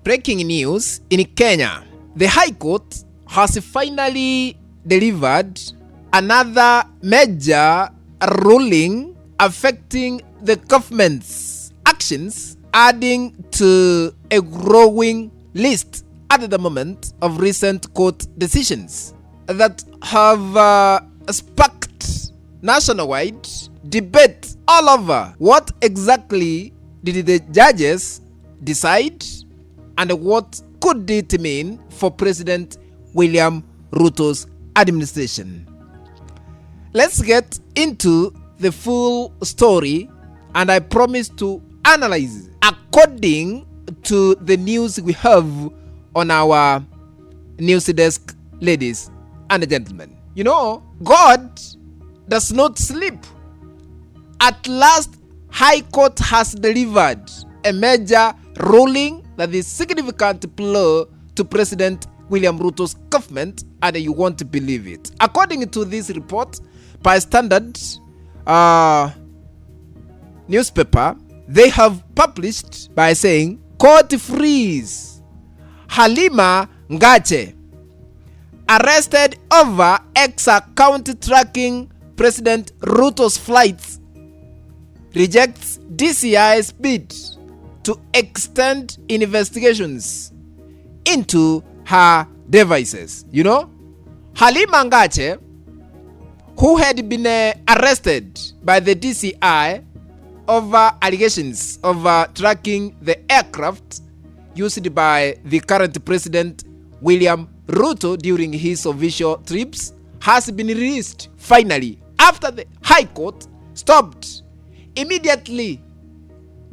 Breaking news in Kenya. The High Court has finally delivered another major ruling affecting the government's actions, adding to a growing list at the moment of recent court decisions that have sparked nationwide debate all over. What exactly did the judges decide, and what could it mean for President William Ruto's administration? Let's get into the full story, and I promise to analyze according to the news we have on our news desk, ladies and gentlemen. You know, God does not sleep. At last, High Court has delivered a major ruling that is significant blow to President William Ruto's government, and you won't believe it. According to this report by Standard newspaper, they have published by saying, court frees Halima Ngache, arrested over ex-account tracking President Ruto's flights, rejects DCI's bid to extend investigations into her devices. You know, Halima Ngache, who had been arrested by the DCI over allegations of tracking the aircraft used by the current President William Ruto during his official trips, has been released finally after the High Court stopped immediately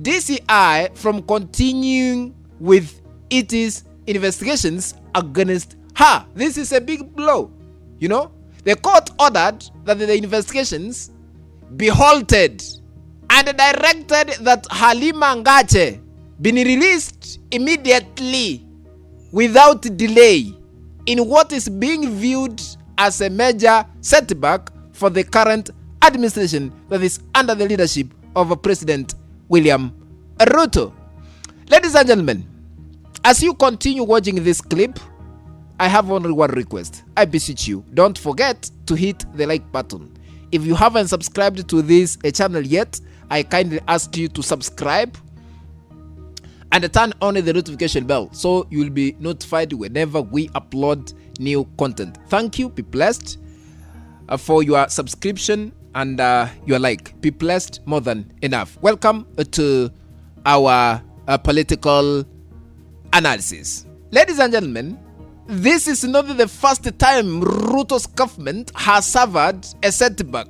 DCI from continuing with its investigations against her. This is a big blow. You know, the court ordered that the investigations be halted and directed that Halima Ngache be released immediately without delay in what is being viewed as a major setback for the current administration that is under the leadership of President William Ruto. Ladies and gentlemen, as you continue watching this clip, I have only one request. I beseech you, don't forget to hit the like button. If you haven't subscribed to this channel yet, I kindly ask you to subscribe and turn on the notification bell so you will be notified whenever we upload new content. Thank you. Be blessed for your subscription and your like. Be blessed more than enough. Welcome to our political analysis. Ladies and gentlemen, this is not the first time Ruto's government has suffered a setback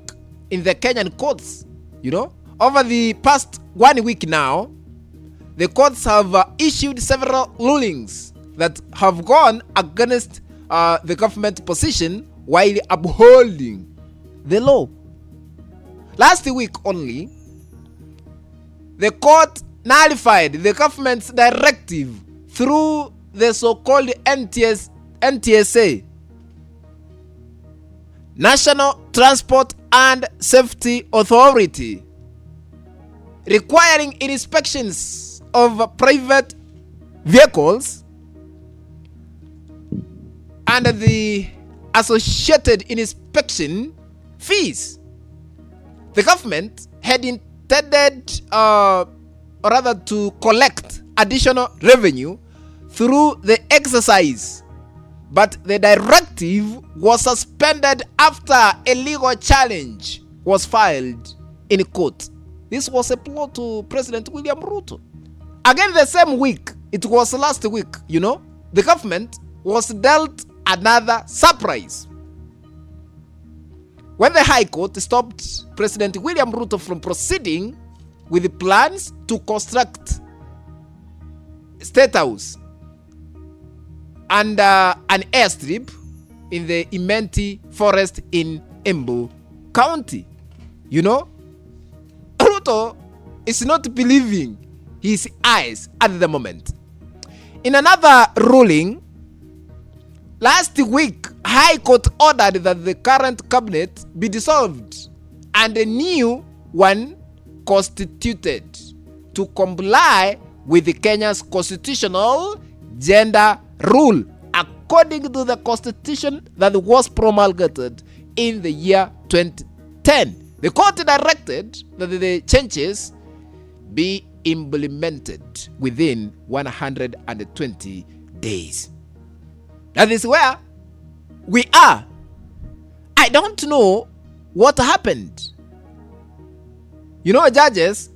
in the Kenyan courts. You know, over the past 1 week now, the courts have issued several rulings that have gone against the government position while upholding the law. Last week only, the court nullified the government's directive through the so-called NTSA, National Transport and Safety Authority, requiring inspections of private vehicles and the associated inspection fees. The government had intended to collect additional revenue through the exercise, but the directive was suspended after a legal challenge was filed in court. This was a blow to President William Ruto. Again, the same week, it was last week, you know, the government was dealt another surprise when the High Court stopped President William Ruto from proceeding with the plans to construct State House and an airstrip in the Imenti forest in Embu County. You know, Ruto is not believing his eyes at the moment. In another ruling, last week, High Court ordered that the current cabinet be dissolved and a new one constituted to comply with Kenya's constitutional gender rule, according to the constitution that was promulgated in the year 2010. The court directed that the changes be implemented within 120 days. That is where we are. I don't know what happened. You know, judges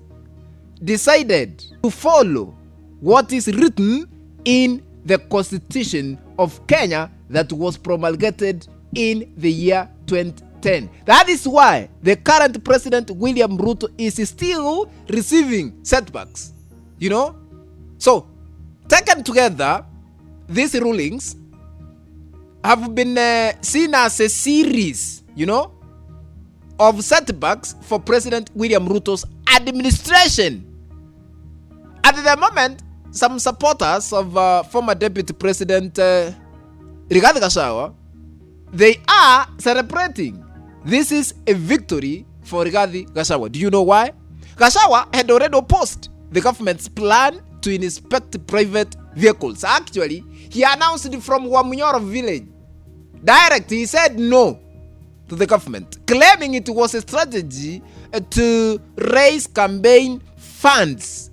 decided to follow what is written in the Constitution of Kenya that was promulgated in the year 2010. That is why the current president, William Ruto, is still receiving setbacks. You know? So, taken together, these rulings have been seen as a series, you know, of setbacks for President William Ruto's administration. At the moment, some supporters of former Deputy President Rigathi Gachagua, they are celebrating. This is a victory for Rigathi Gachagua. Do you know why? Gachagua had already opposed the government's plan to inspect private vehicles. Actually, he announced from Wamunyoro village. Direct, he said no to the government, claiming it was a strategy to raise campaign funds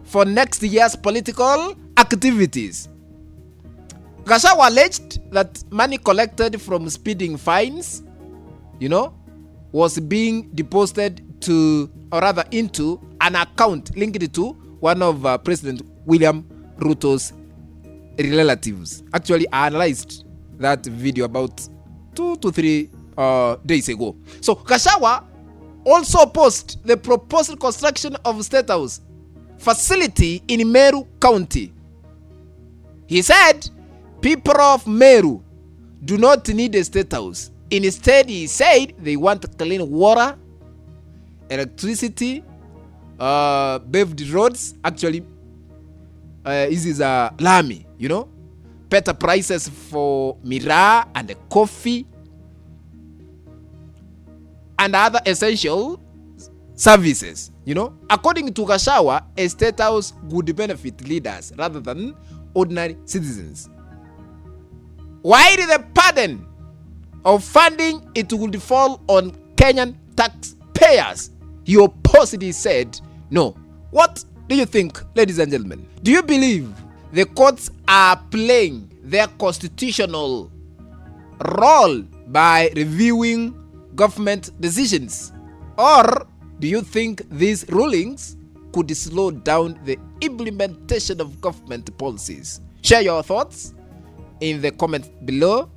for next year's political activities. Gachagua alleged that money collected from speeding fines, you know, was being deposited to, or rather into, an account linked to one of President William Ruto's relatives. Actually, I analyzed that video about 2 to 3 days ago. So Gachagua also opposed the proposed construction of State House facility in Meru County. He said people of Meru do not need a State House. Instead, he said they want clean water, electricity, paved roads. Actually, this is a lami, you know, better prices for miraa and coffee and other essential services. You know, according to Gachagua, a State House would benefit leaders rather than ordinary citizens. While the burden of funding it would fall on Kenyan taxpayers, he opposed. He said no. What do you think, ladies and gentlemen? Do you believe the courts are playing their constitutional role by reviewing government decisions? Or do you think these rulings could slow down the implementation of government policies? Share your thoughts in the comments below.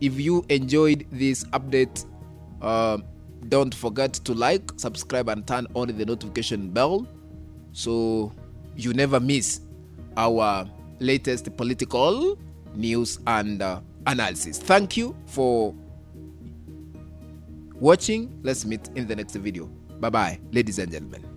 If you enjoyed this update, don't forget to like, subscribe, and turn on the notification bell so you never miss our latest political news and analysis. Thank you for watching. Let's meet in the next video. Bye bye, ladies and gentlemen.